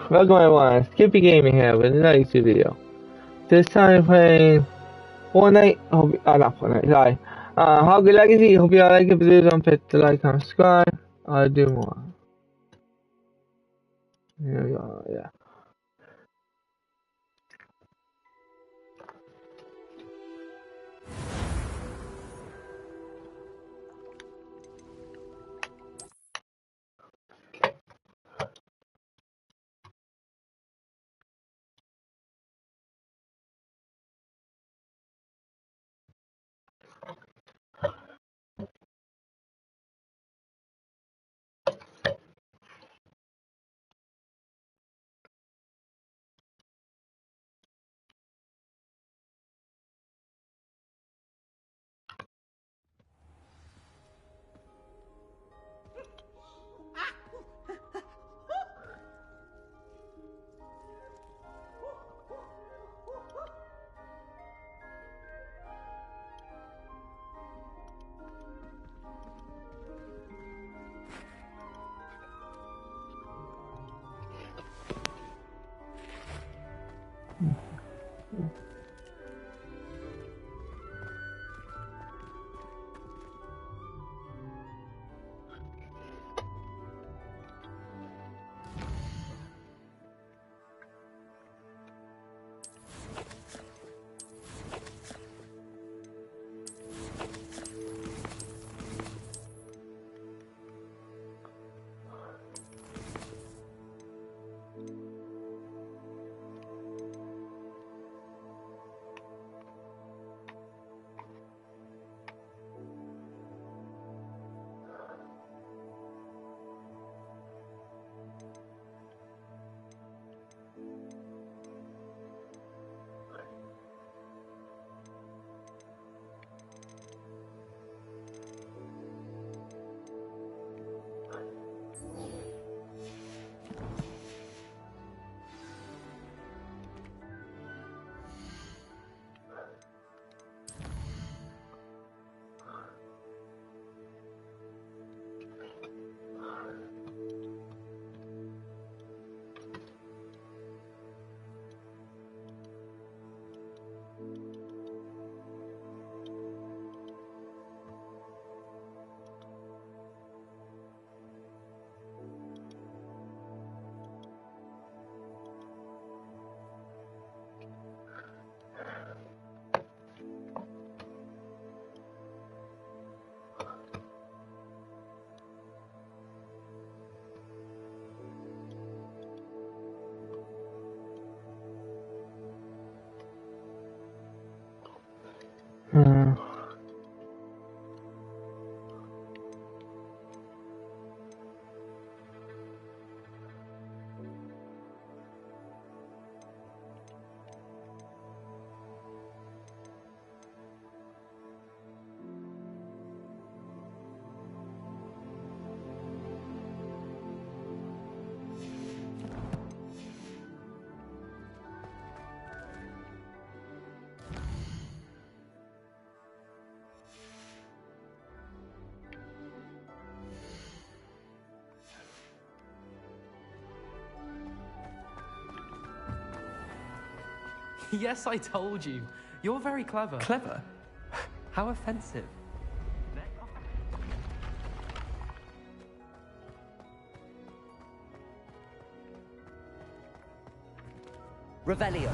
Welcome everyone, Skippy Gaming here with another YouTube video. This time playing Fortnite, not Fortnite, sorry. Hogwarts Legacy, hope you all like it, please don't forget to like, comment, subscribe, I'll do more. Here we go, yeah. Hmm. Yes, I told you. You're very clever. Clever? How offensive. Revelio.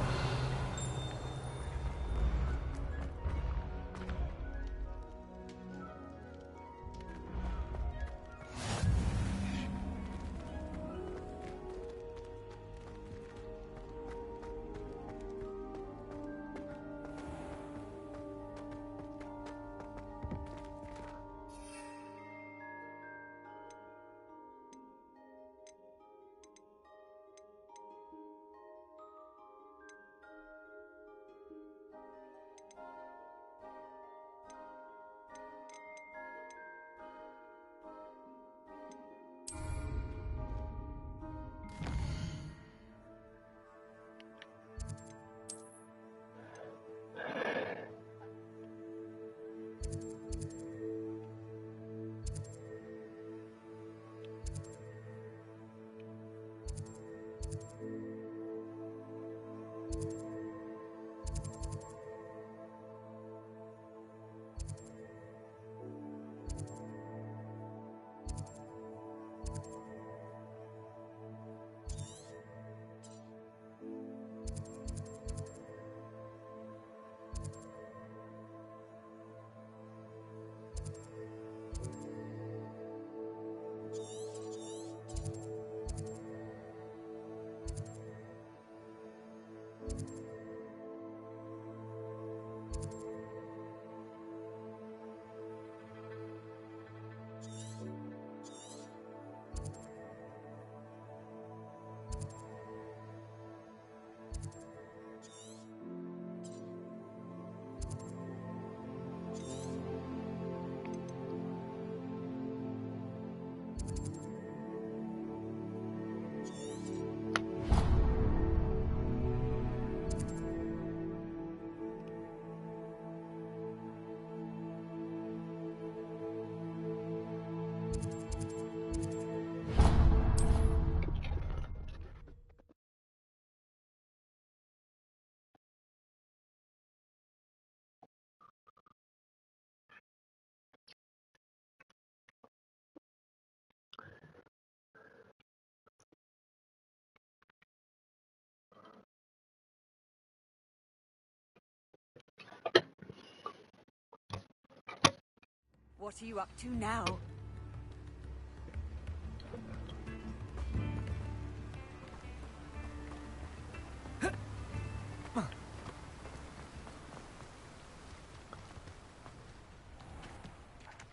What are you up to now?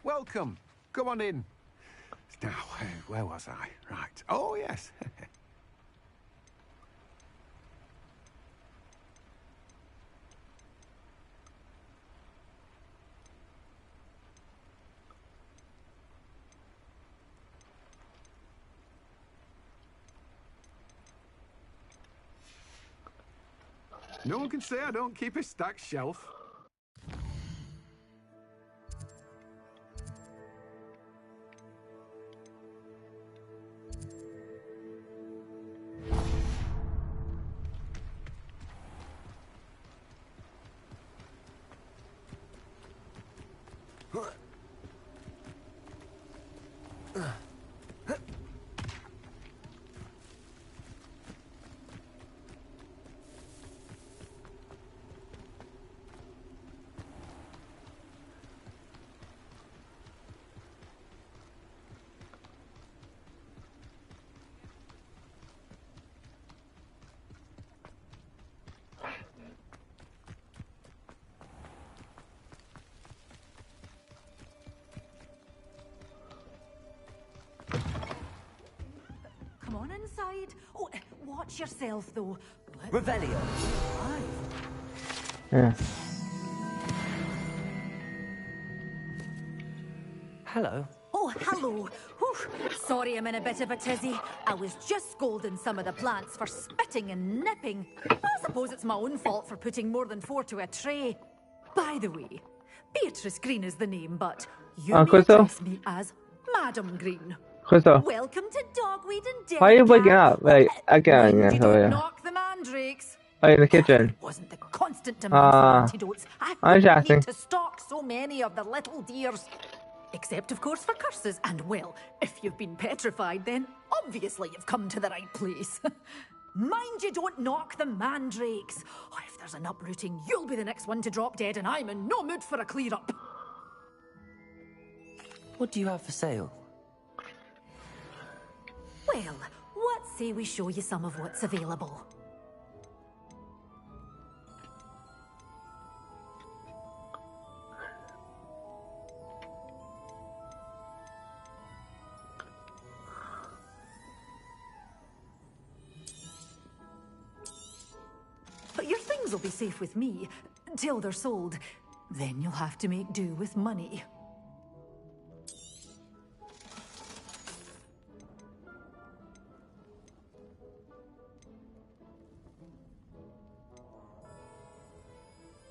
Welcome. Come on in. Now, where was I? Right. Oh, yes. No one can say I don't keep a stacked shelf. Come on inside. Oh, watch yourself, though. Revelio. Yeah. Hello. Oh, hello. Whew. Sorry I'm in a bit of a tizzy. I was just scolding some of the plants for spitting and nipping. I suppose it's my own fault for putting more than 4 to a tray. By the way, Beatrice Green is the name, but you may Crystal? address me as Madam Green. Crystal, Welcome to Dogweed and Dead. why are you waking up? Like, again, Mind yeah, you so don't yeah. knock the mandrakes. Oh, in the kitchen. It wasn't the constant demand for antidotes. I I'm wouldn't chatting. need to stock so many of the little dears. Except, of course, for curses. And, well, if you've been petrified, then obviously you've come to the right place. Mind you don't knock the mandrakes. Oh, if there's an uprooting, you'll be the next one to drop dead, and I'm in no mood for a clear-up. What do you have for sale? Well, what say we show you some of what's available? But your things will be safe with me, till they're sold. Then you'll have to make do with money.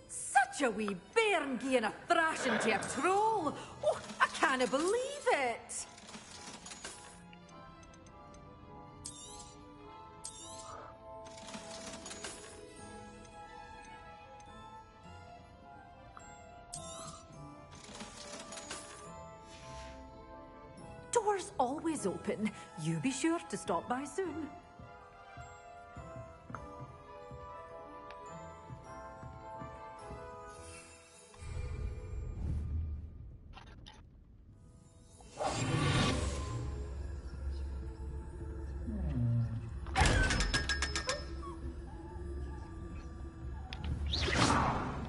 Such a wee bairn gieing a thrashing to a troll! Oh, I can't believe it! Doors always open. You be sure to stop by soon.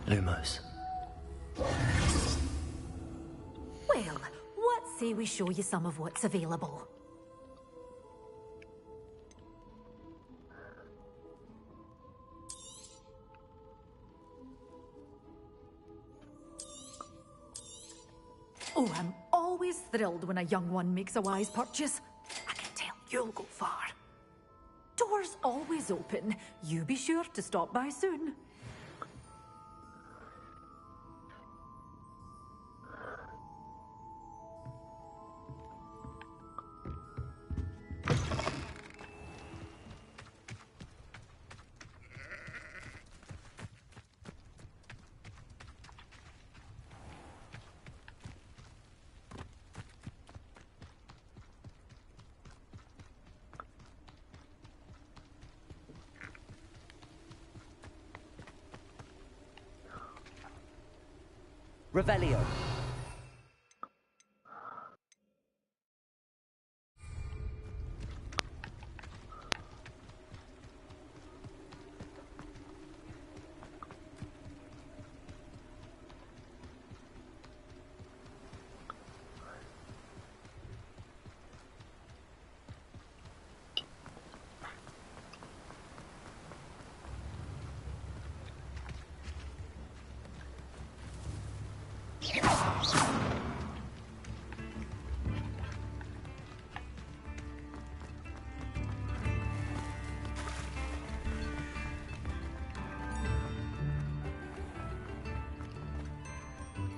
Lumos. Well, what say we show you some of what's available? Oh, I'm always thrilled when a young one makes a wise purchase. I can tell you'll go far. Doors always open. You be sure to stop by soon. Revelio.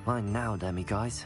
Mine now, demi guys.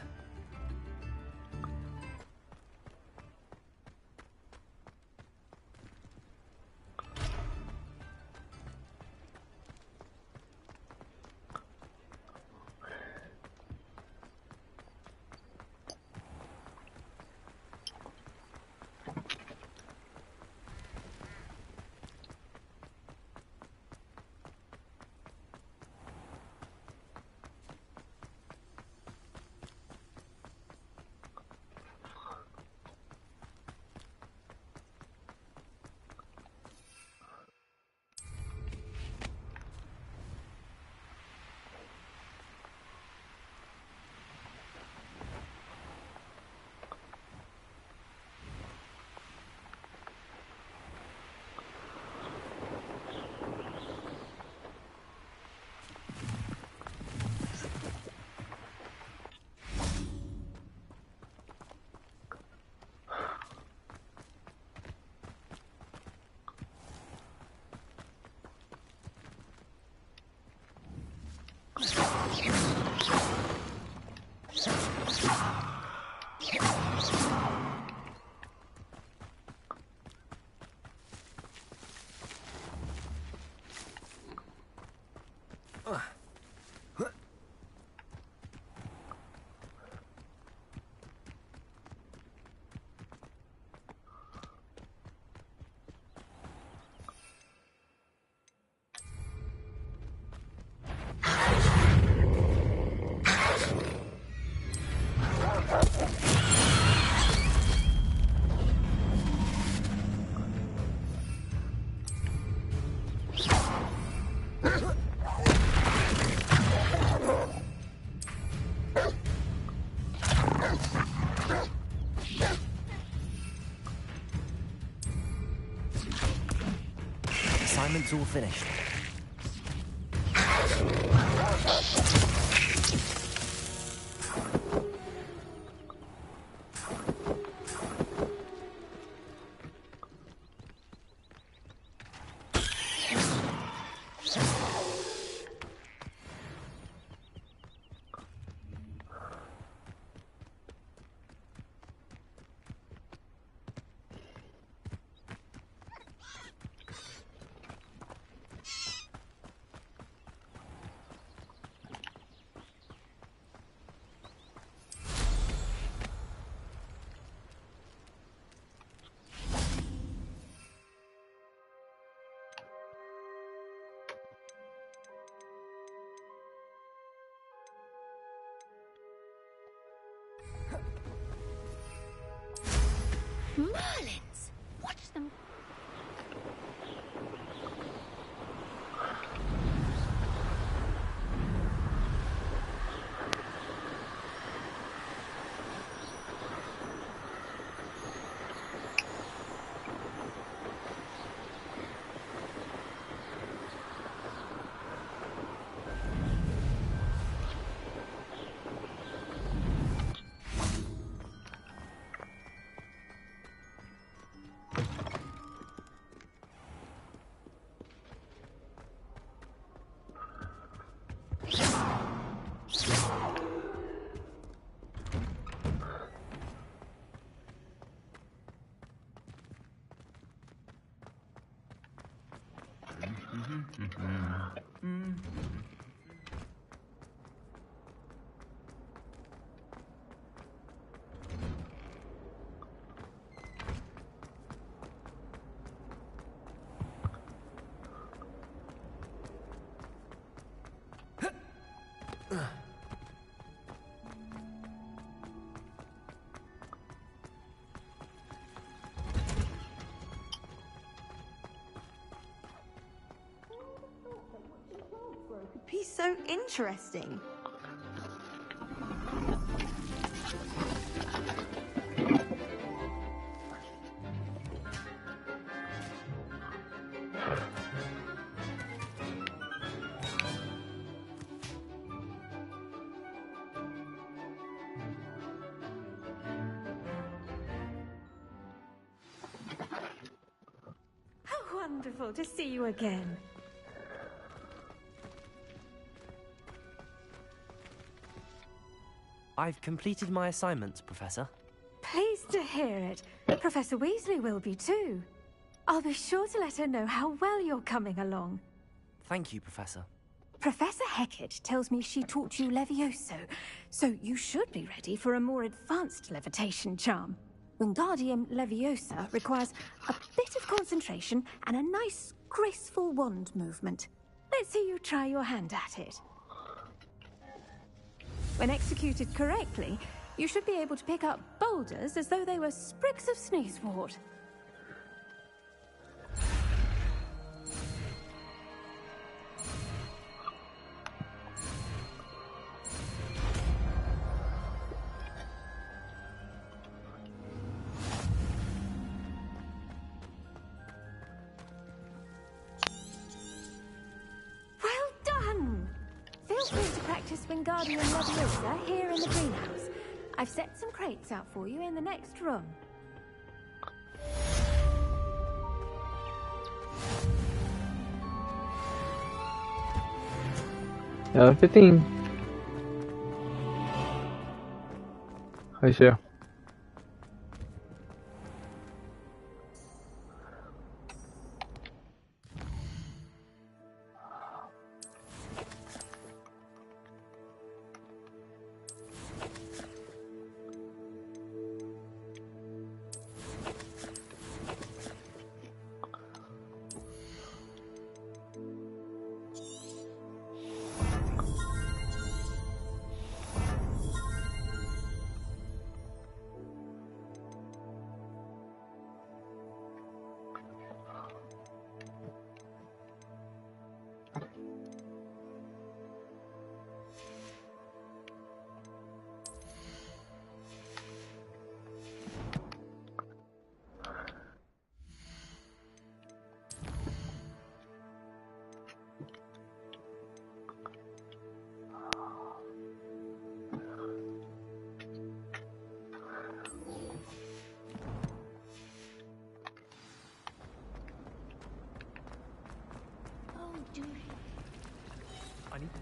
Assignment's all finished. Merlins! Watch them. Could be so interesting. How wonderful to see you again. I've completed my assignments, Professor. Pleased to hear it. Professor Weasley will be too. I'll be sure to let her know how well you're coming along. Thank you, Professor. Professor Hecat tells me she taught you Levioso, so you should be ready for a more advanced levitation charm. Wingardium Leviosa requires a bit of concentration and a nice, graceful wand movement. Let's see you try your hand at it. When executed correctly, you should be able to pick up boulders as though they were sprigs of sneezewort. Wingardium Leviosa here in the greenhouse. I've set some crates out for you in the next room. Level 15. 开始。I need to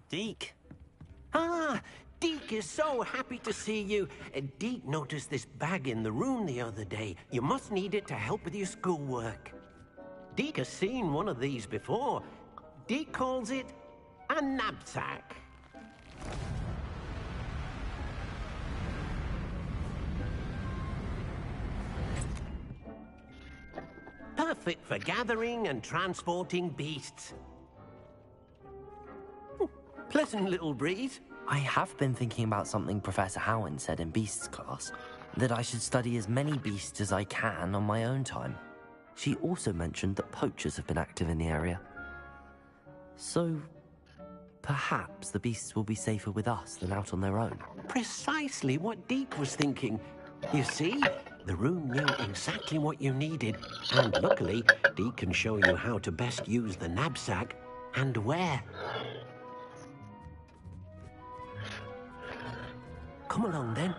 Deke. Ah, Deke is so happy to see you. Deke noticed this bag in the room the other day. You must need it to help with your schoolwork. Deke has seen one of these before. Deke calls it a knapsack. Perfect for gathering and transporting beasts. Pleasant little breeze. I have been thinking about something Professor Howard said in Beasts class. That I should study as many beasts as I can on my own time. She also mentioned that poachers have been active in the area. So, perhaps the beasts will be safer with us than out on their own. Precisely what Deke was thinking. You see, the room knew exactly what you needed, and luckily, Deke can show you how to best use the knapsack and where. Come along then.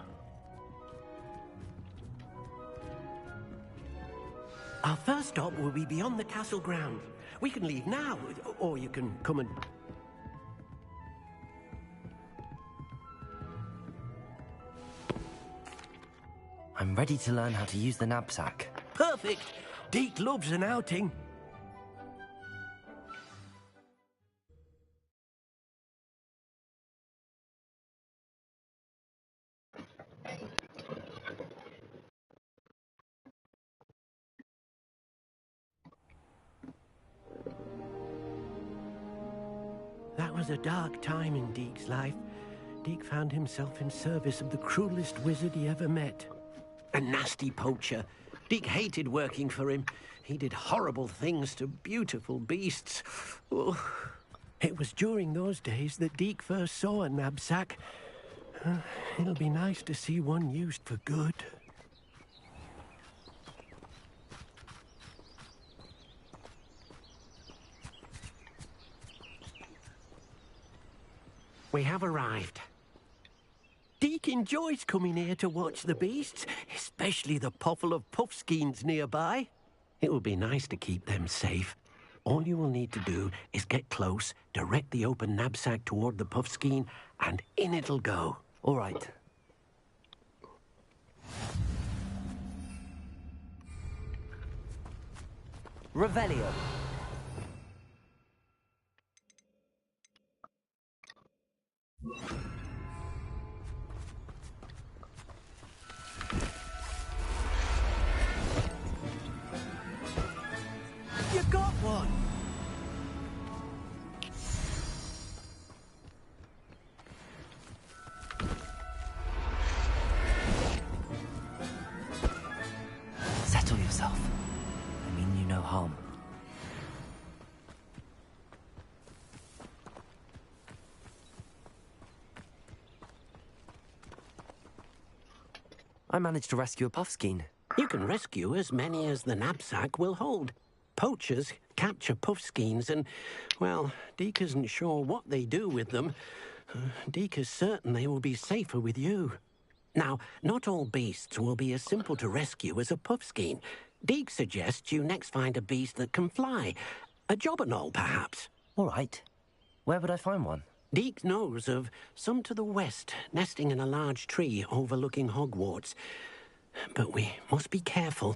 Our first stop will be beyond the castle grounds. We can leave now, or you can come and... I'm ready to learn how to use the knapsack. Perfect! Deke loves an outing. That was a dark time in Deke's life. Deke found himself in service of the cruelest wizard he ever met. A nasty poacher. Deke hated working for him. He did horrible things to beautiful beasts. Oh. It was during those days that Deke first saw a knapsack. It'll be nice to see one used for good. We have arrived. Deke enjoys coming here to watch the beasts, especially the potful of puffskeins nearby. It will be nice to keep them safe. All you will need to do is get close, direct the open knapsack toward the puffskein, and in it'll go. All right. Revelio. You got one! Settle yourself. I mean you no harm. I managed to rescue a puffskein. You can rescue as many as the knapsack will hold. Poachers capture puffskeins and, well, Deke isn't sure what they do with them. Deke is certain they will be safer with you. Now, not all beasts will be as simple to rescue as a puffskein. Deke suggests you next find a beast that can fly. A jobberknoll, perhaps. All right. Where would I find one? Deke knows of some to the west, nesting in a large tree overlooking Hogwarts. But we must be careful.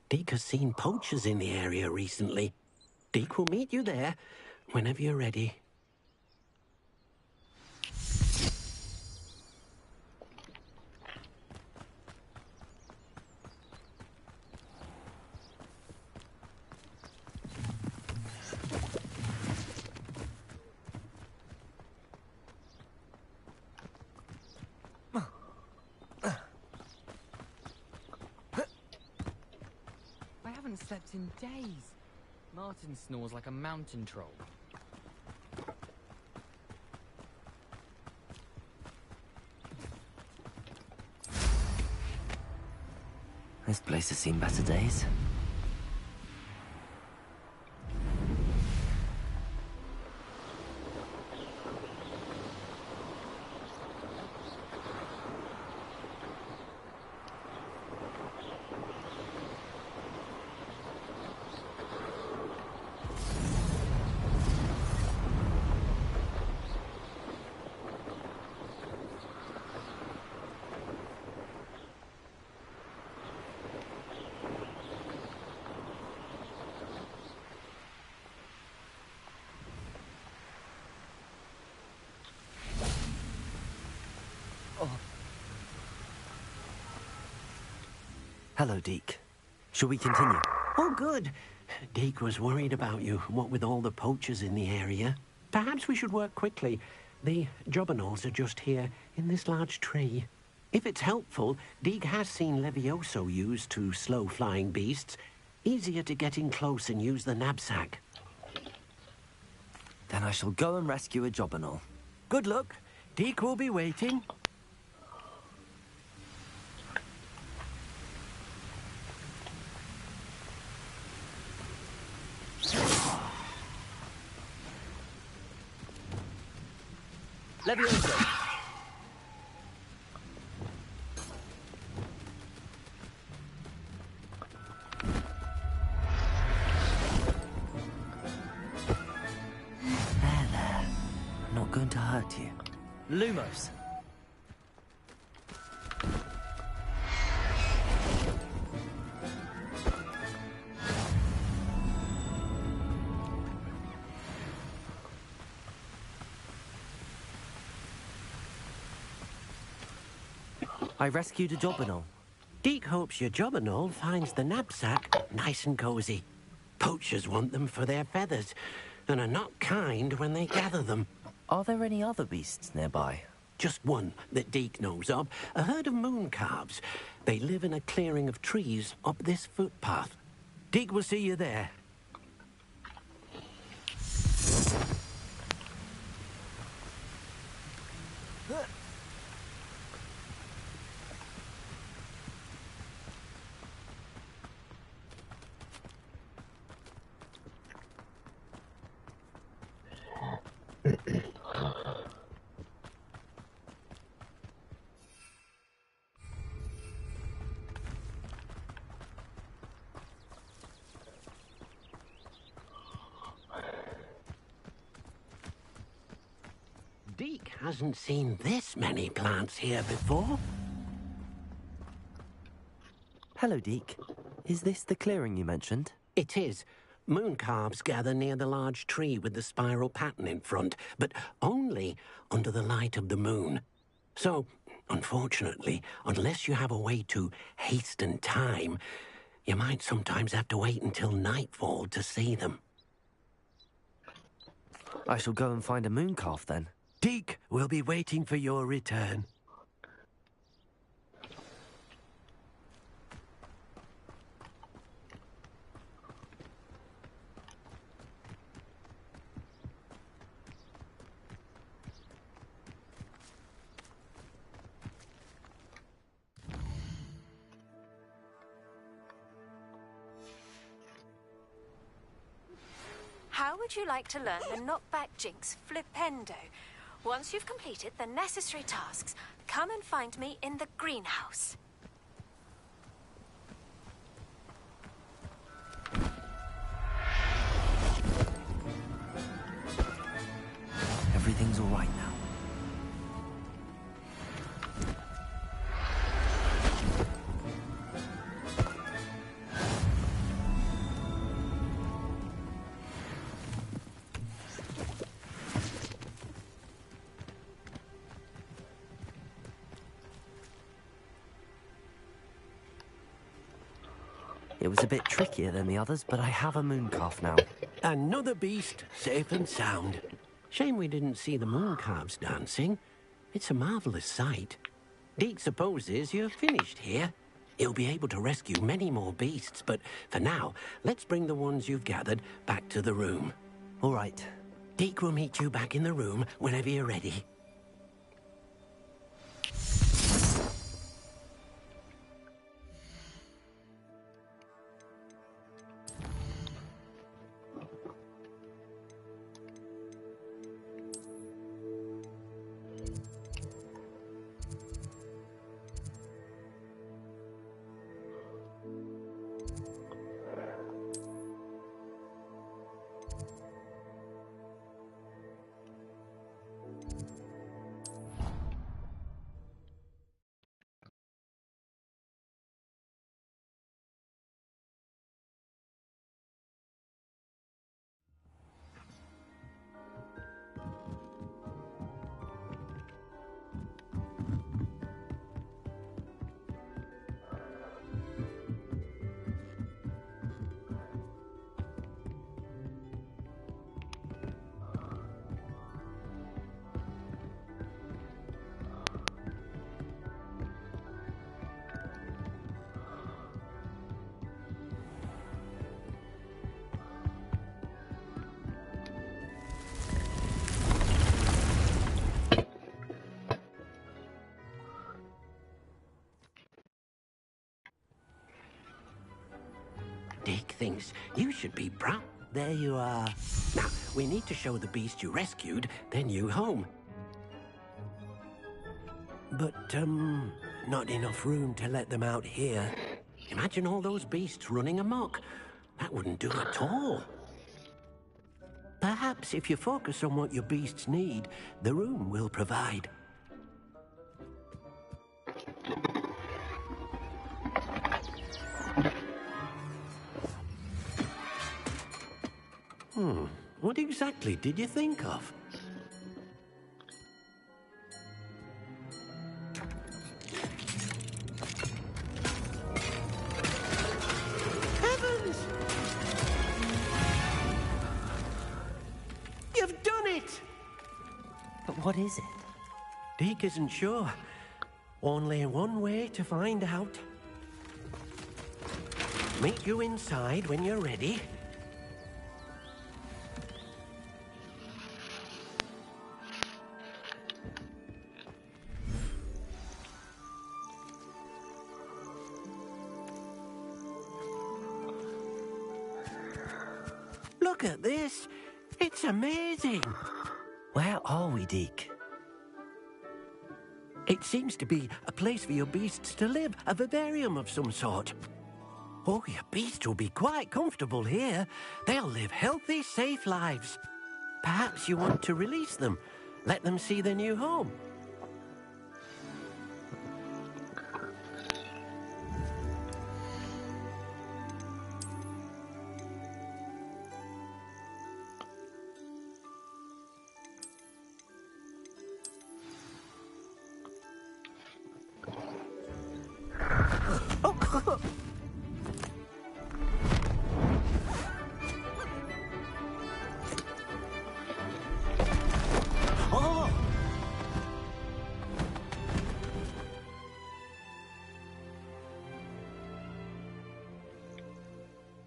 Deke has seen poachers in the area recently. Deke will meet you there whenever you're ready. I haven't slept in days. Martin snores like a mountain troll. This place has seen better days. Hello, Deke. Shall we continue? Oh, good. Deke was worried about you, what with all the poachers in the area. Perhaps we should work quickly. The jobberknolls are just here, in this large tree. If it's helpful, Deeg has seen Levioso used to slow flying beasts. Easier to get in close and use the knapsack. Then I shall go and rescue a job and all. Good luck. Deeg will be waiting. Levioso! There. I'm not going to hurt you. Lumos! I rescued a job and all. Deek hopes your jobberknoll finds the knapsack nice and cozy. Poachers want them for their feathers, and are not kind when they gather them. Are there any other beasts nearby? Just one that Deek knows of, a herd of moon calves. They live in a clearing of trees up this footpath. Deek will see you there. Deek hasn't seen this many plants here before. Hello, Deek. Is this the clearing you mentioned? It is. Moon calves gather near the large tree with the spiral pattern in front, but only under the light of the moon. So, unfortunately, unless you have a way to hasten time, you might sometimes have to wait until nightfall to see them. I shall go and find a moon calf then. Deek will be waiting for your return. How would you like to learn the knockback jinx flipendo? Once you've completed the necessary tasks, come and find me in the greenhouse. Everything's all right now. It was a bit trickier than the others, but I have a moon calf now. Another beast, safe and sound. Shame we didn't see the moon calves dancing. It's a marvelous sight. Deek supposes you're finished here. He'll be able to rescue many more beasts, but for now, let's bring the ones you've gathered back to the room. All right. Deek will meet you back in the room whenever you're ready. thinks you should be proud. There you are. Now, we need to show the beast you rescued their new home. But, not enough room to let them out here. Imagine all those beasts running amok. That wouldn't do at all. Perhaps if you focus on what your beasts need, the room will provide. What exactly did you think of? Heavens! You've done it! But what is it? Deke isn't sure. Only one way to find out. Meet you inside when you're ready. Look at this. It's amazing. Where are we, Deke? It seems to be a place for your beasts to live, a vivarium of some sort. Oh, your beasts will be quite comfortable here. They'll live healthy, safe lives. Perhaps you want to release them, let them see their new home.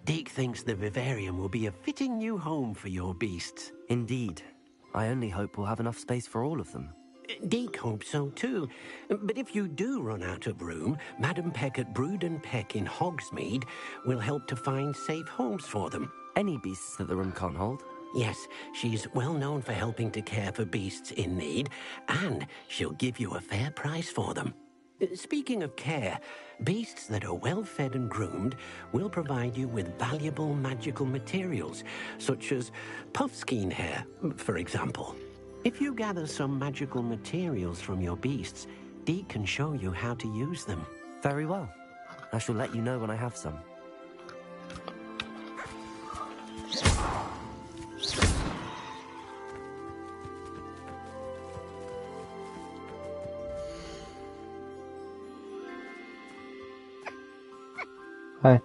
Deke thinks the vivarium will be a fitting new home for your beasts. Indeed. I only hope we'll have enough space for all of them. Deke hopes so too. But if you do run out of room, Madam Peck at Brood and Peck in Hogsmeade will help to find safe homes for them. Any beasts that the room can't hold? Yes, she's well known for helping to care for beasts in need, and she'll give you a fair price for them. Speaking of care, beasts that are well fed and groomed will provide you with valuable magical materials, such as puffskein hair, for example. If you gather some magical materials from your beasts, Deke can show you how to use them. Very well. I shall let you know when I have some. Hi.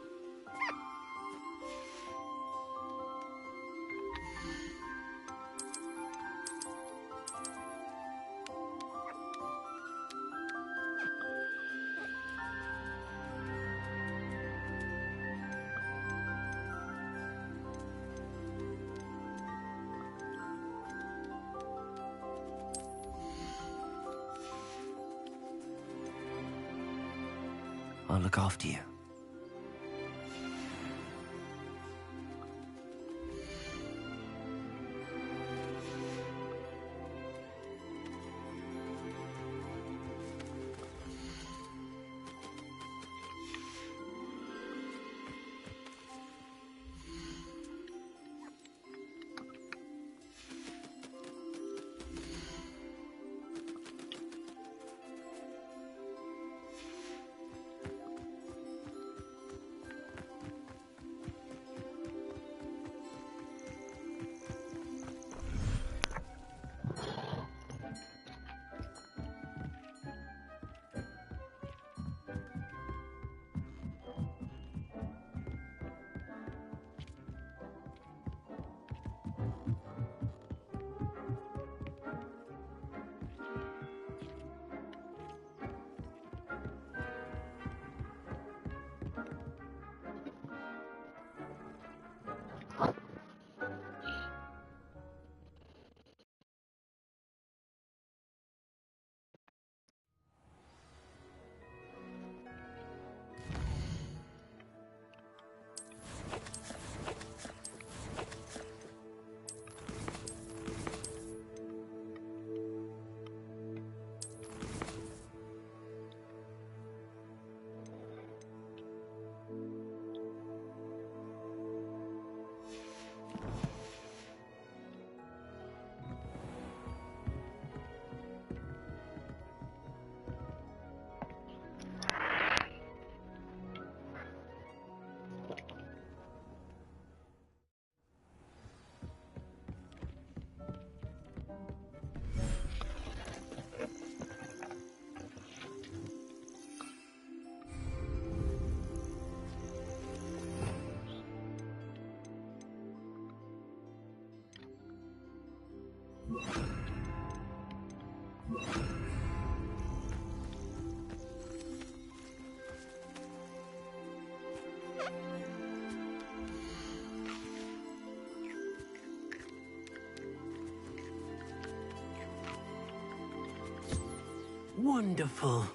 I'll look after you. Wonderful.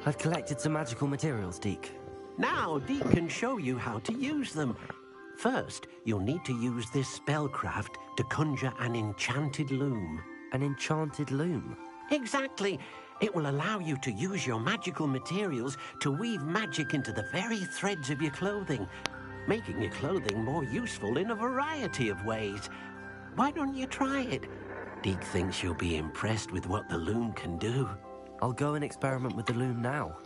I've collected some magical materials, Deke. Now, Deke can show you how to use them. First, you'll need to use this spellcraft to conjure an enchanted loom. An enchanted loom? Exactly. It will allow you to use your magical materials to weave magic into the very threads of your clothing, making your clothing more useful in a variety of ways. Why don't you try it? Deke thinks you'll be impressed with what the loom can do. I'll go and experiment with the loom now.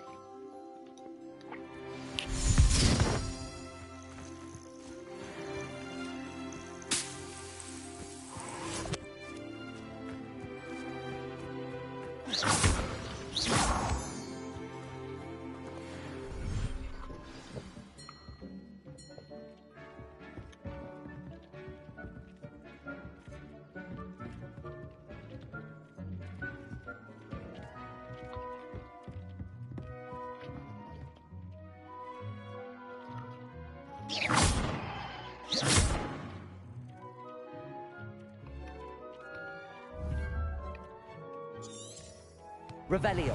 Revelio.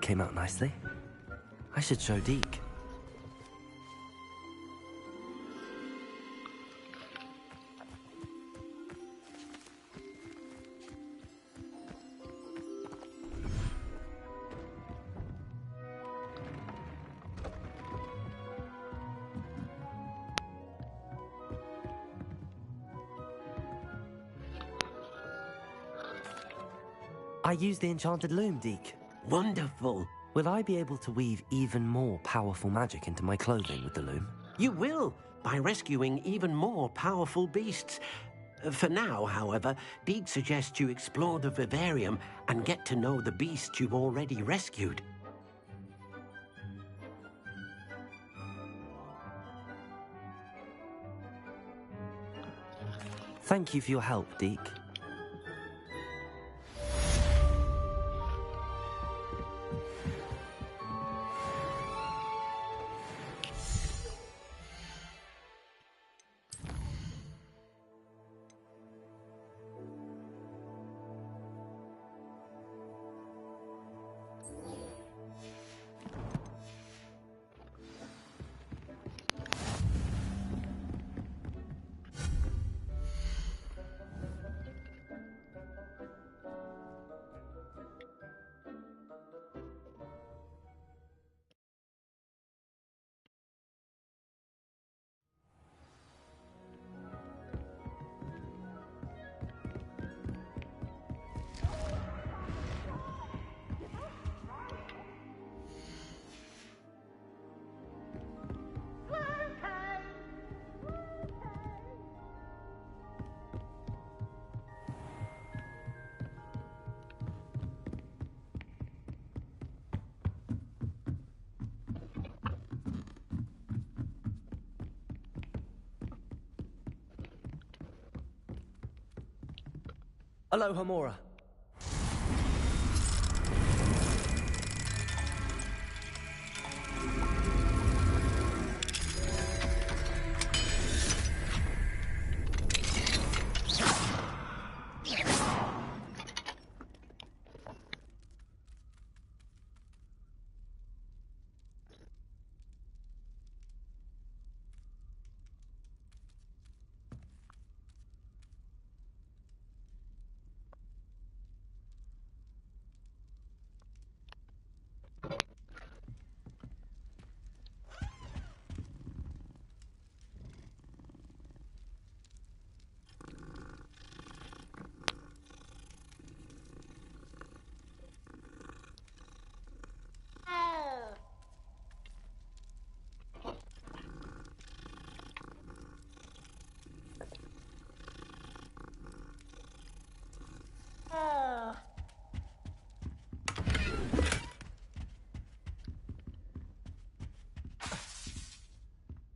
came out nicely. I should show Deke. I used the enchanted loom, Deke. Wonderful. Will I be able to weave even more powerful magic into my clothing with the loom? You will, by rescuing even more powerful beasts. For now, however, Deke suggests you explore the vivarium and get to know the beasts you've already rescued. Thank you for your help, Deke. Aloha Mora.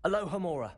Aloha Mora.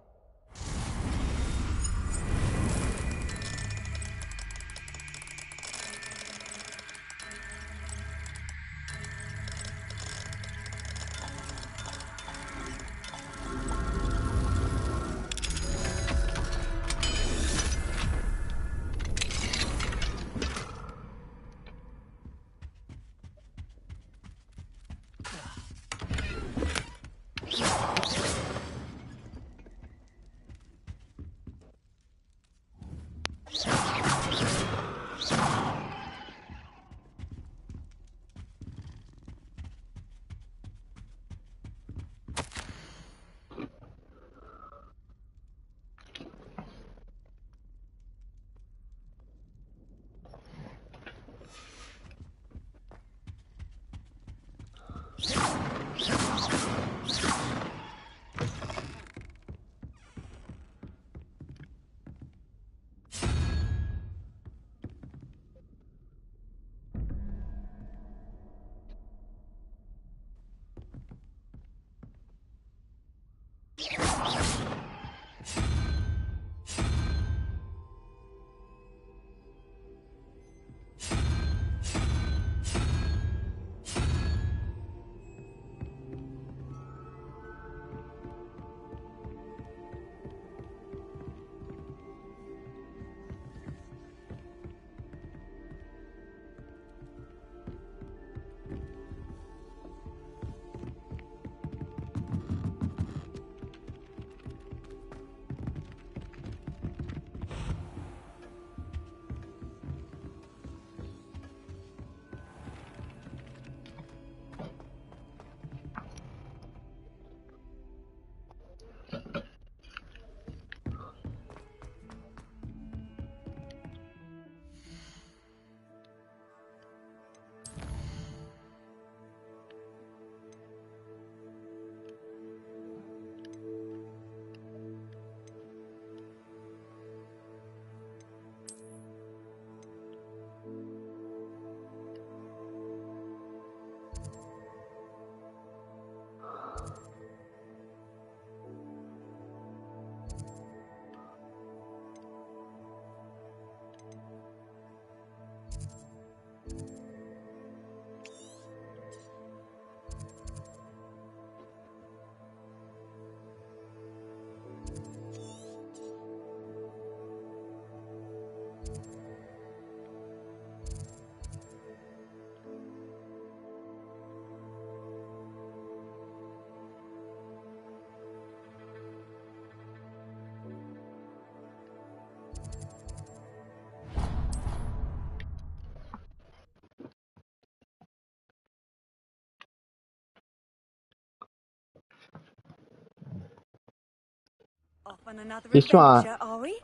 Off on another This one. adventure, are we?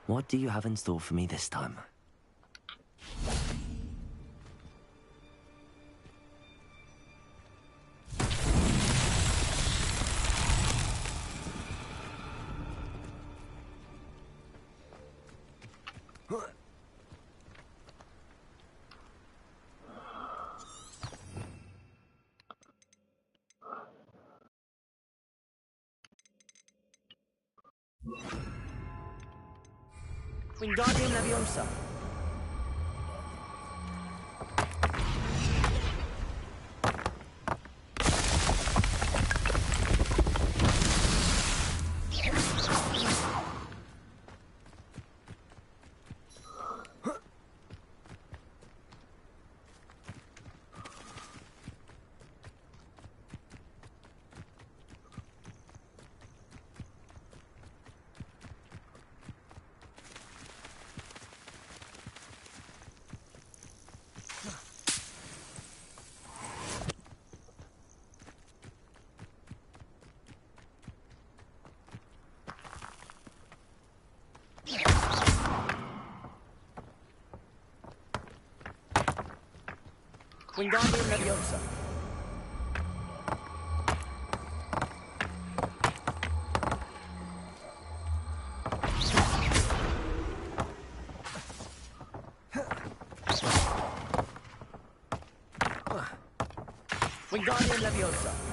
What do you have in store for me this time? Wingardium Leviosa. Wingardium Leviosa. Wingardium Leviosa.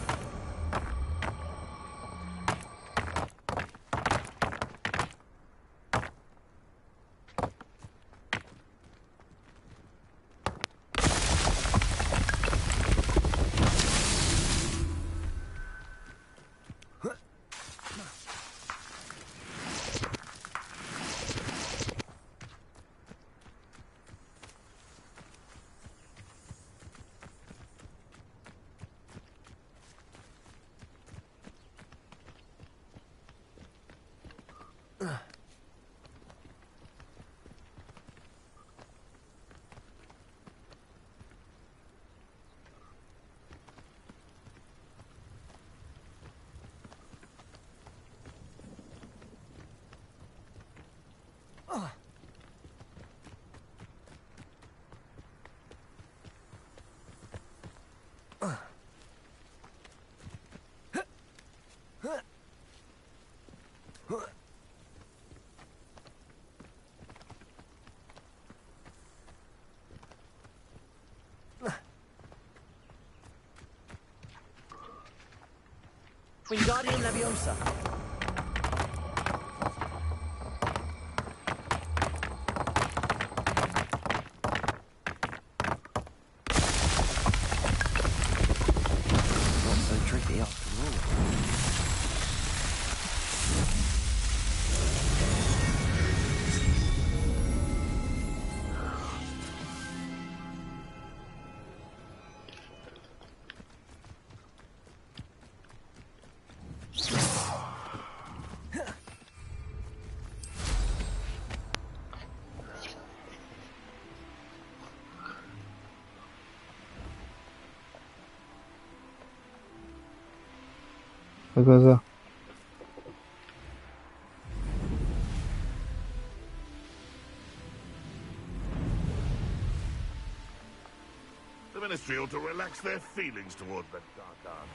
Wingardium Leviosa. Not so tricky after all. Che cosa? The Ministry ought to relax their feelings toward the Dark Arts.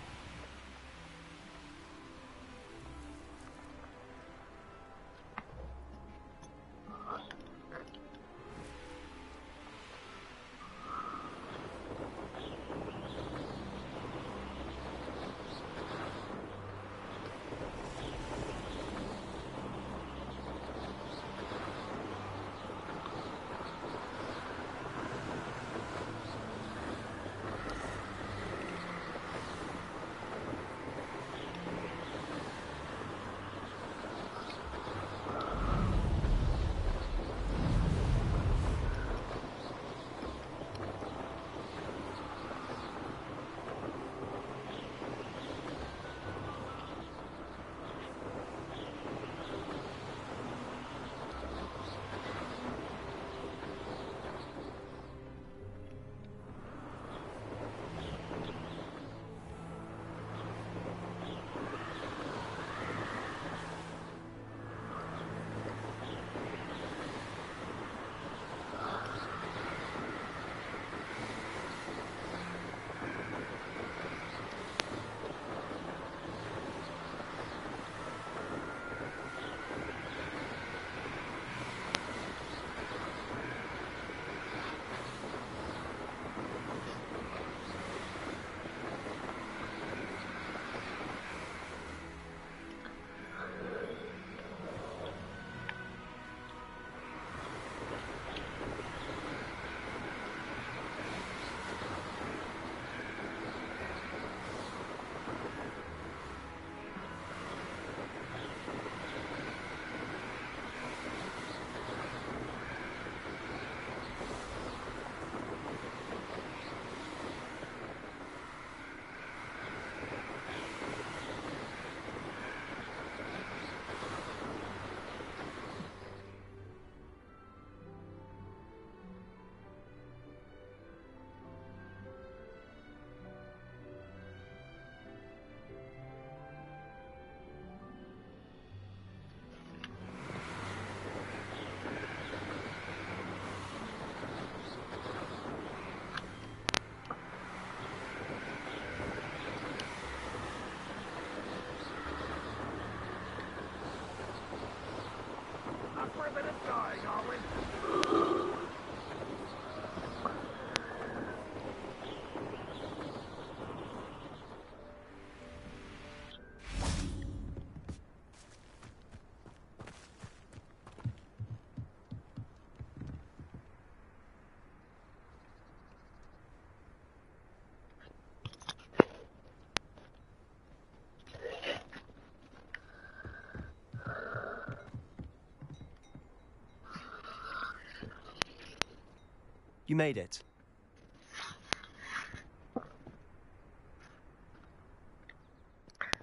You made it.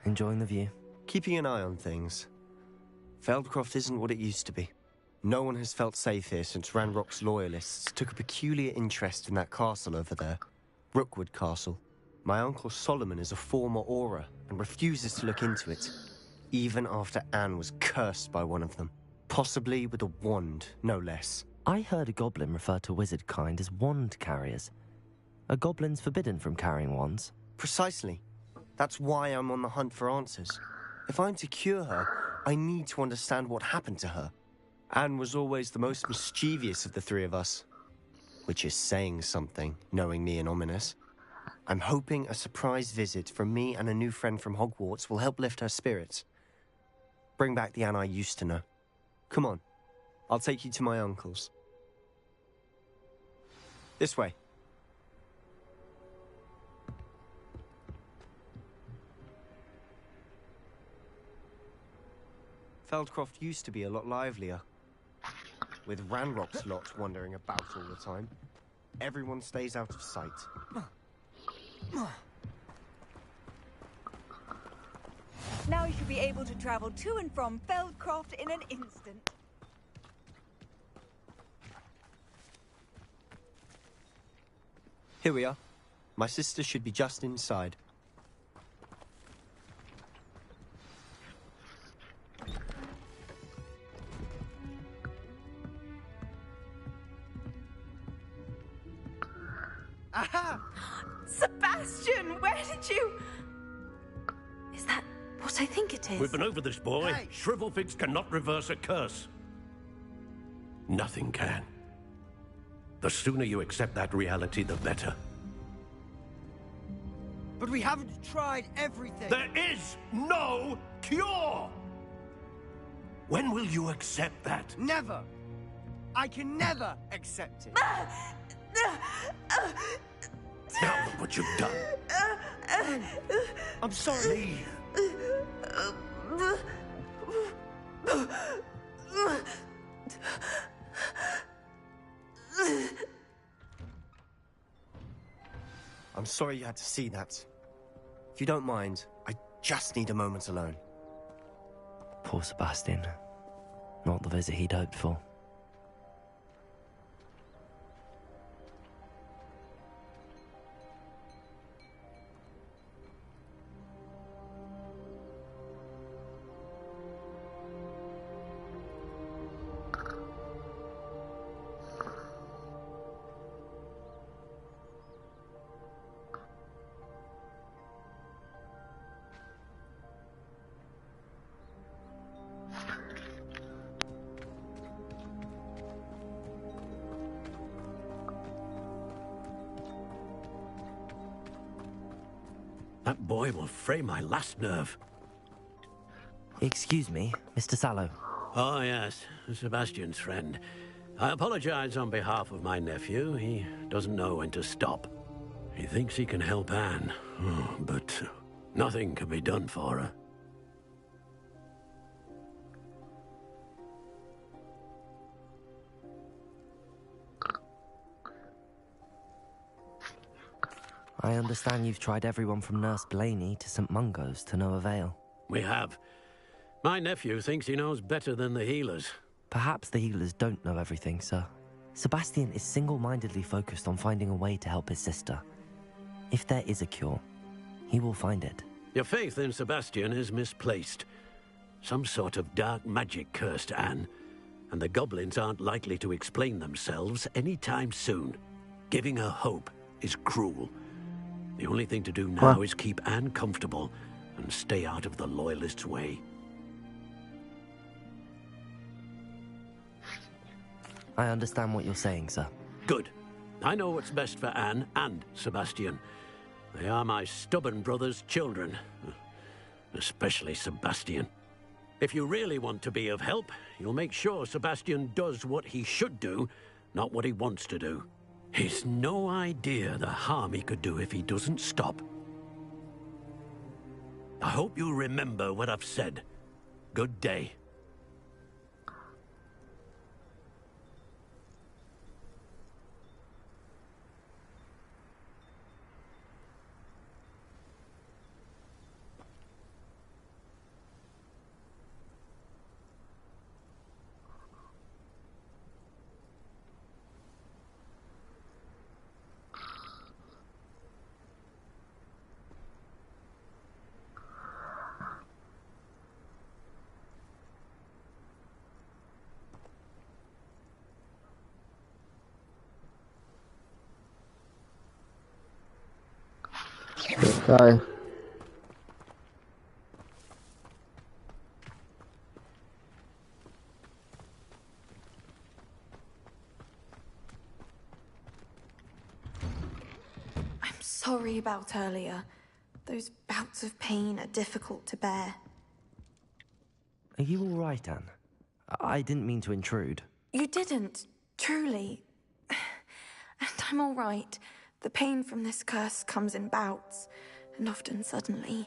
Enjoying the view? Keeping an eye on things. Feldcroft isn't what it used to be. No one has felt safe here since Ranrock's loyalists took a peculiar interest in that castle over there. Rookwood Castle. My uncle Solomon is a former Auror and refuses to look into it, even after Anne was cursed by one of them. Possibly with a wand, no less. I heard a goblin refer to wizard kind as wand carriers. Are goblins forbidden from carrying wands? Precisely. That's why I'm on the hunt for answers. If I'm to cure her, I need to understand what happened to her. Anne was always the most mischievous of the three of us. Which is saying something, knowing me and Ominous. I'm hoping a surprise visit from me and a new friend from Hogwarts will help lift her spirits. Bring back the Anne I used to know. Come on, I'll take you to my uncle's. This way. Feldcroft used to be a lot livelier. With Ranrock's lot wandering about all the time. Everyone stays out of sight. Now you should be able to travel to and from Feldcroft in an instant. Here we are. My sister should be just inside. Aha! Sebastian, where did you... Is that what I think it is? We've been over this, boy. Hey. Shrivelfigs cannot reverse a curse. Nothing can. The sooner you accept that reality, the better. But we haven't tried everything. There is no cure! When will you accept that? Never! I can never accept it. Now look what you've done. I'm sorry. I'm sorry you had to see that. If you don't mind, I just need a moment alone. Poor Sebastian. Not the visit he'd hoped for. That boy will fray my last nerve. Excuse me, Mr. Sallow. Oh, yes, Sebastian's friend. I apologize on behalf of my nephew. He doesn't know when to stop. He thinks he can help Anne, but nothing can be done for her. I understand you've tried everyone from Nurse Blaney to St. Mungo's to no avail. We have. My nephew thinks he knows better than the healers. Perhaps the healers don't know everything, sir. Sebastian is single-mindedly focused on finding a way to help his sister. If there is a cure, he will find it. Your faith in Sebastian is misplaced. Some sort of dark magic cursed Anne, and the goblins aren't likely to explain themselves anytime soon. Giving her hope is cruel. The only thing to do now is keep Anne comfortable and stay out of the Loyalists' way. I understand what you're saying, sir. Good. I know what's best for Anne and Sebastian. They are my stubborn brother's children. Especially Sebastian. If you really want to be of help, you'll make sure Sebastian does what he should do, not what he wants to do. He's no idea the harm he could do if he doesn't stop. I hope you remember what I've said. Good day. Sorry. I'm sorry about earlier. Those bouts of pain are difficult to bear. Are you all right, Anne? I didn't mean to intrude. You didn't, truly. And I'm all right. The pain from this curse comes in bouts, and often suddenly.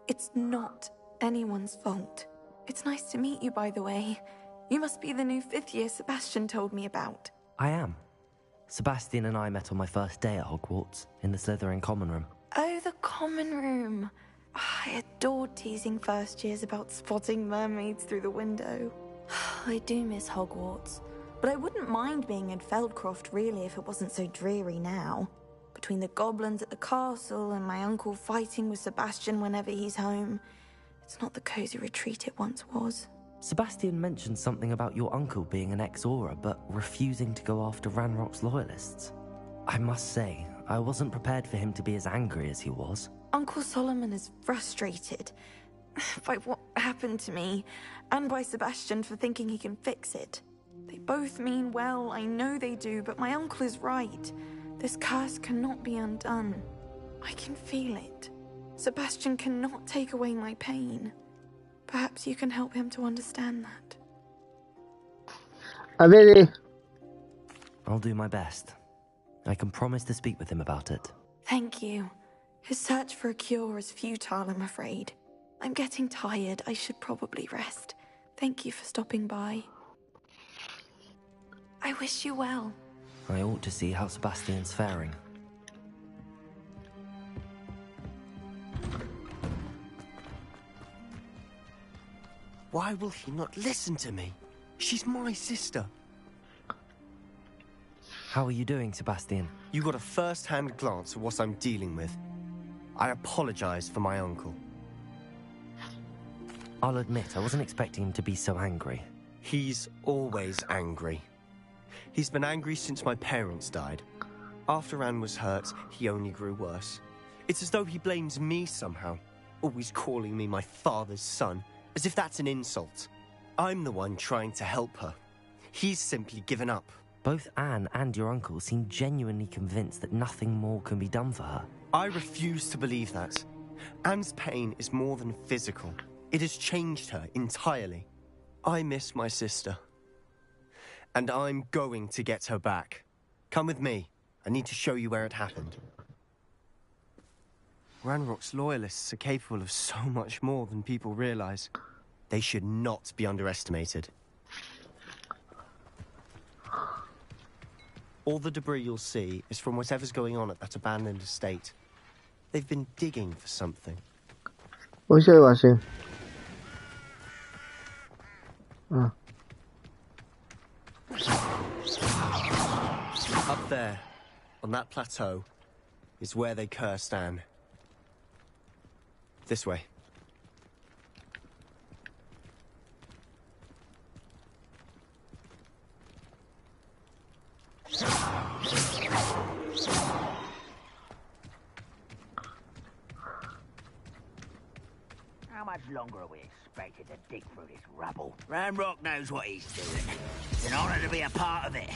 It's not anyone's fault. It's nice to meet you, by the way. You must be the new 5th year Sebastian told me about. I am. Sebastian and I met on my first day at Hogwarts, in the Slytherin common room. Oh, the common room. I adored teasing first years about spotting mermaids through the window. I do miss Hogwarts, but I wouldn't mind being in Feldcroft really if it wasn't so dreary now. Between the goblins at the castle and my uncle fighting with Sebastian whenever he's home, it's not the cozy retreat it once was. Sebastian mentioned something about your uncle being an ex-Auror, but refusing to go after Ranrock's loyalists. I must say, I wasn't prepared for him to be as angry as he was. Uncle Solomon is frustrated by what happened to me, and by Sebastian for thinking he can fix it. They both mean well, I know they do, but my uncle is right. This curse cannot be undone. I can feel it. Sebastian cannot take away my pain. Perhaps you can help him to understand that. Really? I'll do my best. I can promise to speak with him about it. Thank you. His search for a cure is futile, I'm afraid. I'm getting tired. I should probably rest. Thank you for stopping by. I wish you well. I ought to see how Sebastian's faring. Why will he not listen to me? She's my sister. How are you doing, Sebastian? You got a first-hand glance at what I'm dealing with. I apologize for my uncle. I'll admit, I wasn't expecting him to be so angry. He's always angry. He's been angry since my parents died. After Anne was hurt, he only grew worse. It's as though he blames me somehow, always calling me my father's son, as if that's an insult. I'm the one trying to help her. He's simply given up. Both Anne and your uncle seem genuinely convinced that nothing more can be done for her. I refuse to believe that. Anne's pain is more than physical. It has changed her entirely. I miss my sister. And I'm going to get her back. Come with me. I need to show you where it happened. Ranrock's loyalists are capable of so much more than people realize. They should not be underestimated. All the debris you'll see is from whatever's going on at that abandoned estate. They've been digging for something. What's your watching? Oh. Up there, on that plateau, is where they cursed Anne. This way. How much longer are we expected to dig through this rubble? Ranrock knows what he's doing. It's an honor to be a part of it.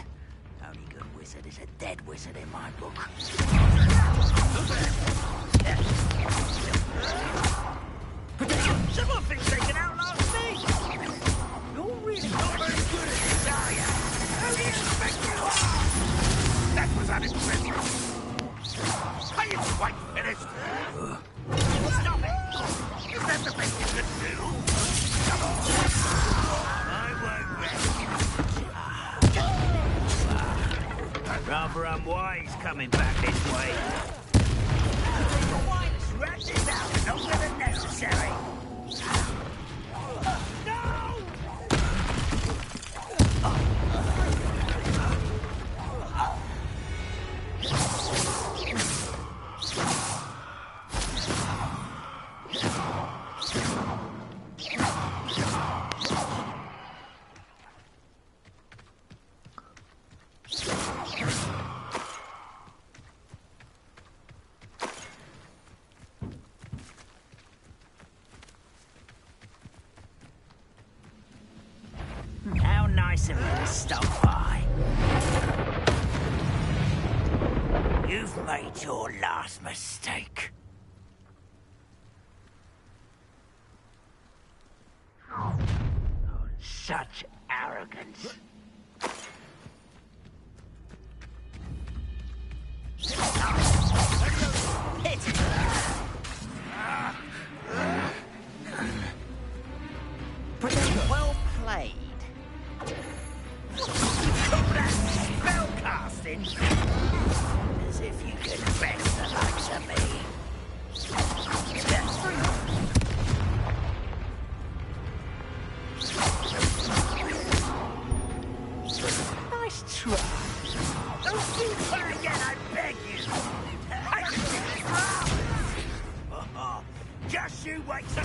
The only good wizard is a dead wizard in my book. Someone thinks they can outlast me! You're really not very good at this, are you? How do you expect you are? That was unimpressive. Are you quite finished? Stop it! Is that the best you can do? Come on. I won't rest. Rather unwise coming back this way. Rat this out longer than necessary. nice of you to stop by. You've made your last mistake. Oh, such arrogance. Hit it! Well played. Call that spell casting? As if you could best the likes of me. Nice try. Don't you try again, I beg you. I can do this well. Just you wait till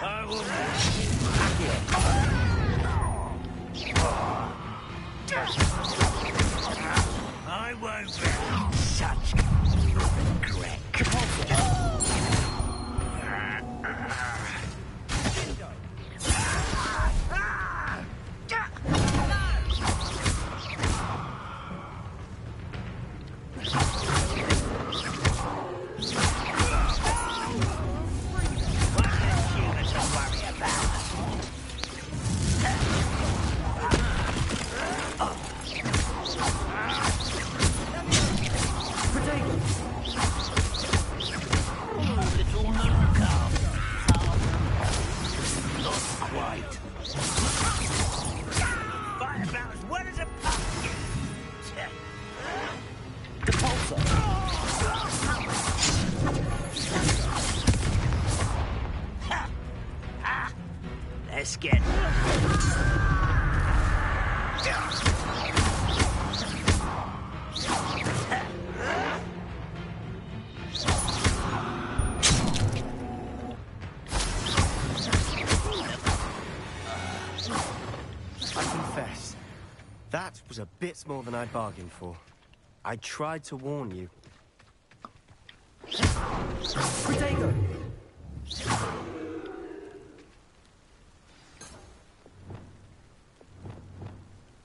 I will make you I won't be such regret. Let's get... I confess, that was a bit more than I'd bargained for. I tried to warn you. Protego!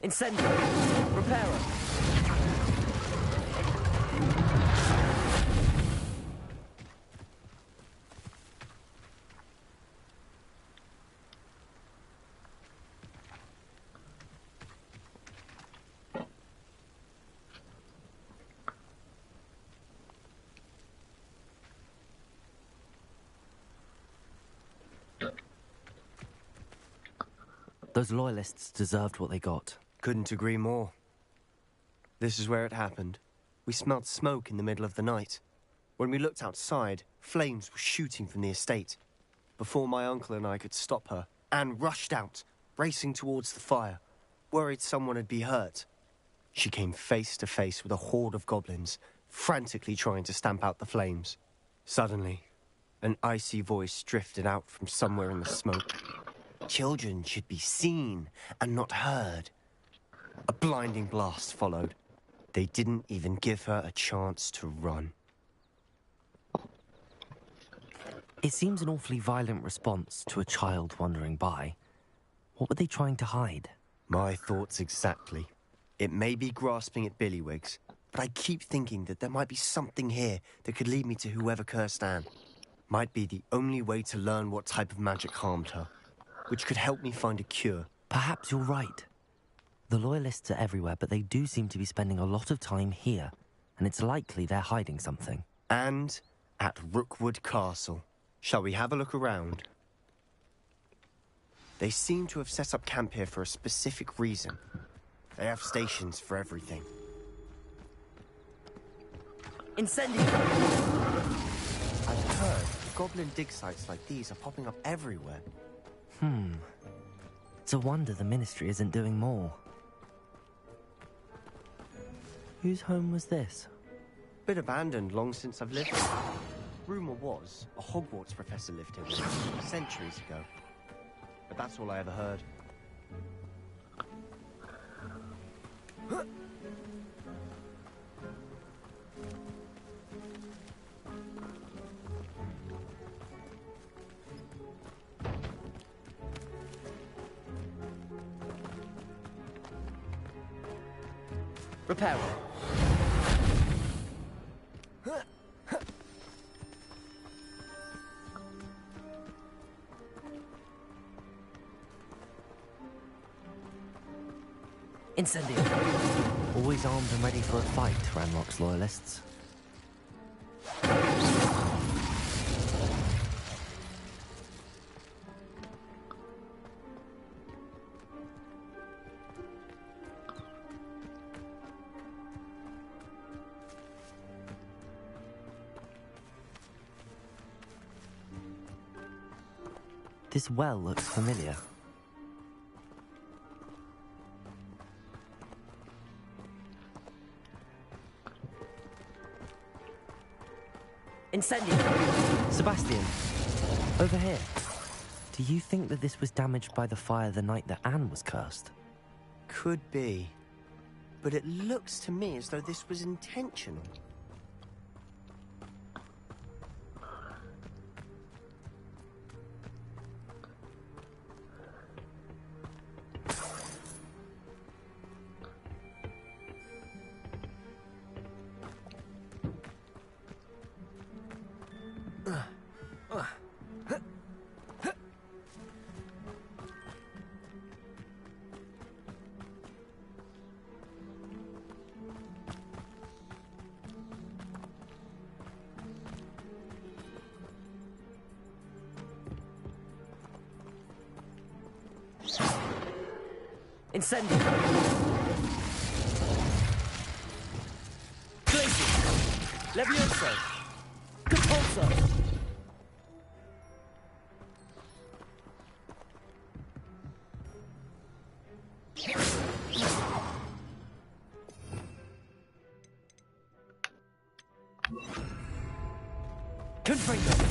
Incendio! Reparo! Those loyalists deserved what they got. Couldn't agree more. This is where it happened. We smelled smoke in the middle of the night. When we looked outside, flames were shooting from the estate. Before my uncle and I could stop her, Anne rushed out, racing towards the fire, worried someone had been hurt. She came face to face with a horde of goblins, frantically trying to stamp out the flames. Suddenly, an icy voice drifted out from somewhere in the smoke. Children should be seen and not heard. A blinding blast followed. They didn't even give her a chance to run. It seems an awfully violent response to a child wandering by. What were they trying to hide? My thoughts exactly. It may be grasping at Billywigs, but I keep thinking that there might be something here that could lead me to whoever cursed Anne. Might be the only way to learn what type of magic harmed her, which could help me find a cure. Perhaps you're right. The Loyalists are everywhere, but they do seem to be spending a lot of time here, and it's likely they're hiding something. And at Rookwood Castle. Shall we have a look around? They seem to have set up camp here for a specific reason. They have stations for everything. Incendio! I've heard goblin dig sites like these are popping up everywhere. It's a wonder the Ministry isn't doing more. Whose home was this? Bit abandoned long since I've lived here. Rumour was a Hogwarts professor lived here centuries ago. But that's all I ever heard. Repair. Incendio. Always armed and ready for a fight, Ranrock's loyalists. This well looks familiar. Incendio. Sebastian, over here. Do you think that this was damaged by the fire the night that Anne was cursed? Could be. But it looks to me as though this was intentional. Incendio. Glacier. Levioso. Compulso. Confringo.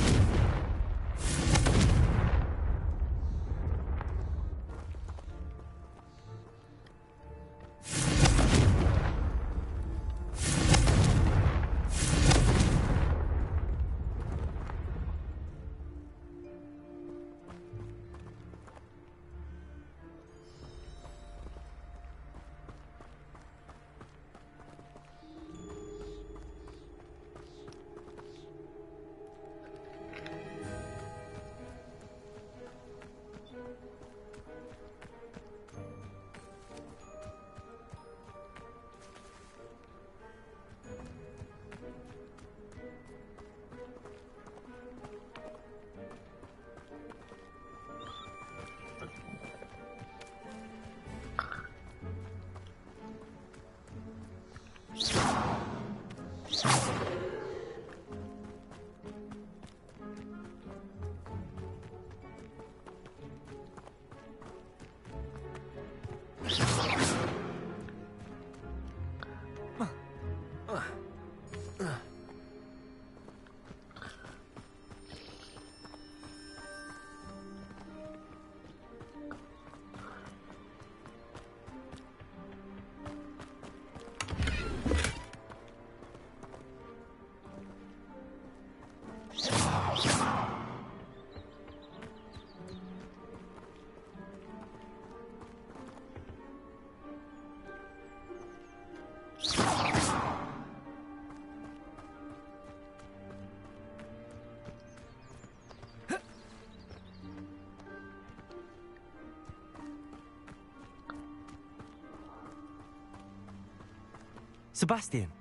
Sebastian,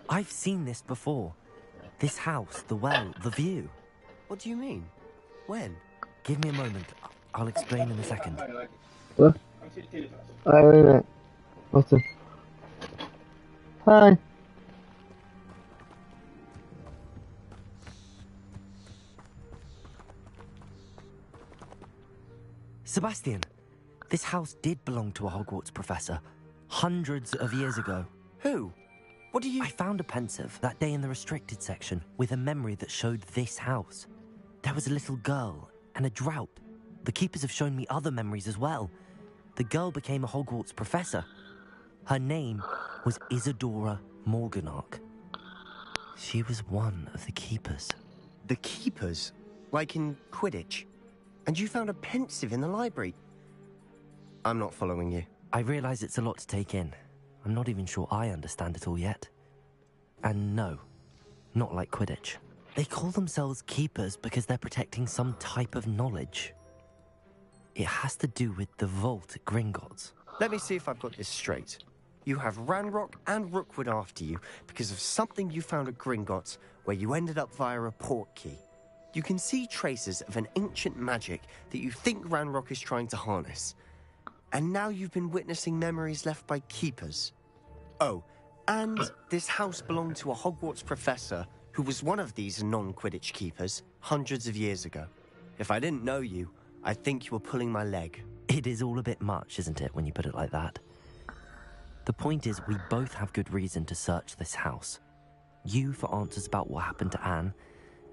I've seen this before. This house, the well, the view. What do you mean? When? Give me a moment. I'll explain in a second. What? Alright, wait a minute. What's this? Hi. Sebastian, this house did belong to a Hogwarts professor, hundreds of years ago. Who? What do you... I found a pensive that day in the restricted section with a memory that showed this house. There was a little girl and a drought. The keepers have shown me other memories as well. The girl became a Hogwarts professor. Her name was Isadora Morganach. She was one of the keepers. The keepers? Like in Quidditch? And you found a pensive in the library? I'm not following you. I realize it's a lot to take in. I'm not even sure I understand it all yet. And no, not like Quidditch. They call themselves keepers because they're protecting some type of knowledge. It has to do with the vault at Gringotts. Let me see if I've got this straight. You have Ranrock and Rookwood after you because of something you found at Gringotts where you ended up via a port key. You can see traces of an ancient magic that you think Ranrock is trying to harness. And now you've been witnessing memories left by keepers. Oh, and this house belonged to a Hogwarts professor who was one of these non-Quidditch keepers hundreds of years ago. If I didn't know you, I'd think you were pulling my leg. It is all a bit much, isn't it, when you put it like that? The point is, we both have good reason to search this house. You for answers about what happened to Anne,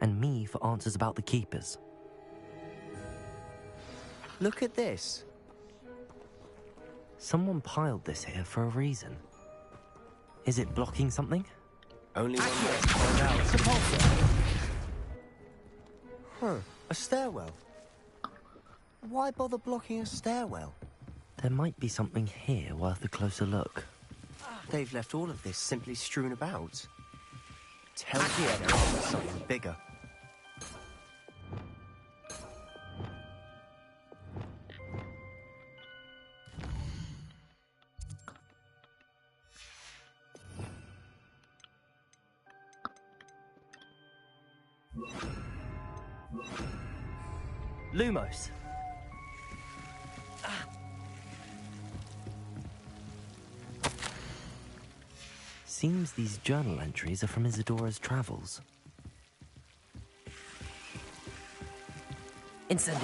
and me for answers about the keepers. Look at this. Someone piled this here for a reason. Is it blocking something? Only one way to find out. Sepulchre. Huh, a stairwell. Why bother blocking a stairwell? There might be something here worth a closer look. They've left all of this simply strewn about. Tell me there must be something bigger. Lumos. Seems these journal entries are from Isadora's travels. Incendio.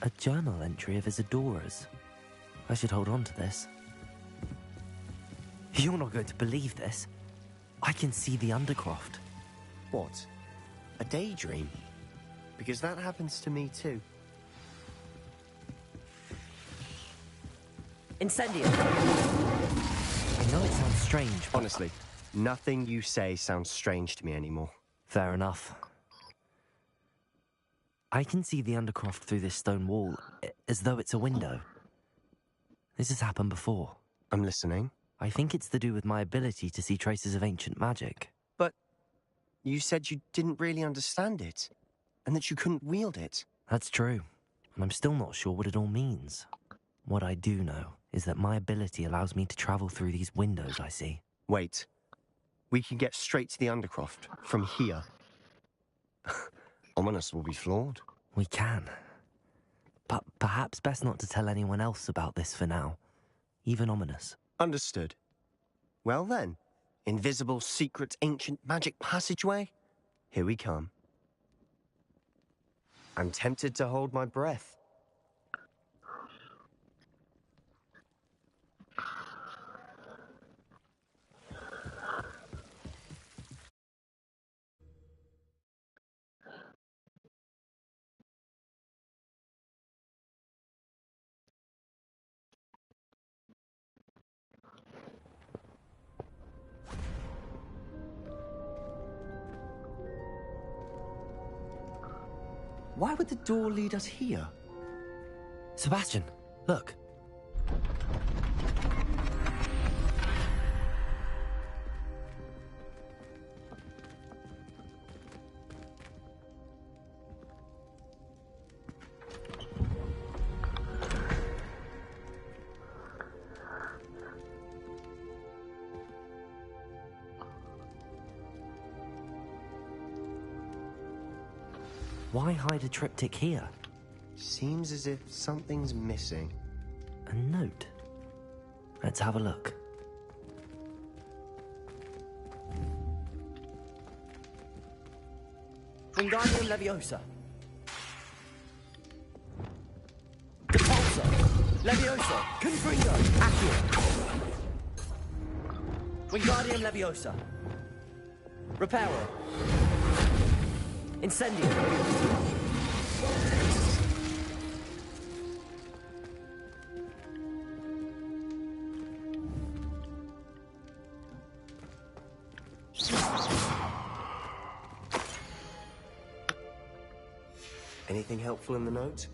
A journal entry of Isadora's. I should hold on to this. You're not going to believe this. I can see the Undercroft. What? A daydream? Because that happens to me too. Incendio. I know it sounds strange, but... Honestly, nothing you say sounds strange to me anymore. Fair enough. I can see the Undercroft through this stone wall, as though it's a window. This has happened before. I'm listening. I think it's to do with my ability to see traces of ancient magic. But you said you didn't really understand it, and that you couldn't wield it. That's true, and I'm still not sure what it all means. What I do know is that my ability allows me to travel through these windows I see. Wait. We can get straight to the Undercroft from here. Ominous will be flawed. We can. But perhaps best not to tell anyone else about this for now. Even Ominous. Understood. Well then, invisible, secret, ancient magic passageway? Here we come. I'm tempted to hold my breath. Why would the door lead us here? Sebastian, look. Why hide a triptych here? Seems as if something's missing. A note. Let's have a look. Wingardium Leviosa. Depulso. Leviosa. Confringo. Accio. Wingardium Leviosa. Reparo. Incendio. Anything helpful in the note?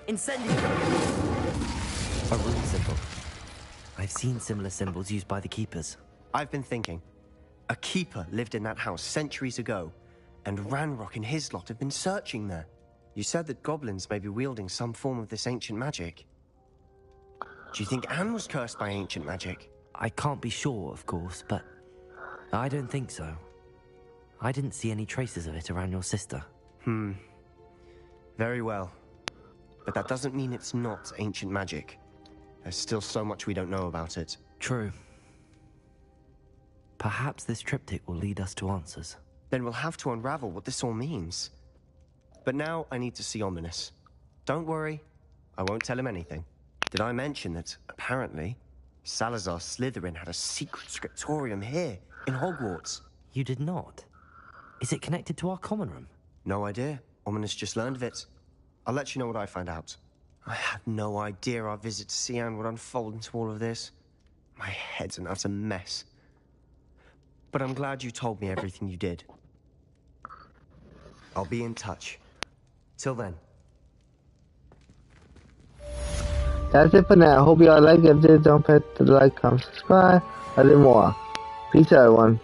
Incendio! A rune symbol. I've seen similar symbols used by the keepers. I've been thinking. A keeper lived in that house centuries ago, and Ranrock and his lot have been searching there. You said that goblins may be wielding some form of this ancient magic. Do you think Anne was cursed by ancient magic? I can't be sure, of course, but I don't think so. I didn't see any traces of it around your sister. Very well. But that doesn't mean it's not ancient magic. There's still so much we don't know about it. True. Perhaps this triptych will lead us to answers. Then we'll have to unravel what this all means. But now I need to see Ominous. Don't worry, I won't tell him anything. Did I mention that, apparently, Salazar Slytherin had a secret scriptorium here, in Hogwarts? You did not? Is it connected to our common room? No idea. Ominous just learned of it. I'll let you know what I find out. I had no idea our visit to Cian would unfold into all of this. My head's an utter mess. But I'm glad you told me everything you did. I'll be in touch. Till then. That's it for now. Hope y'all like it. If you did, don't forget to like, comment, subscribe. I did more. Peace out, everyone.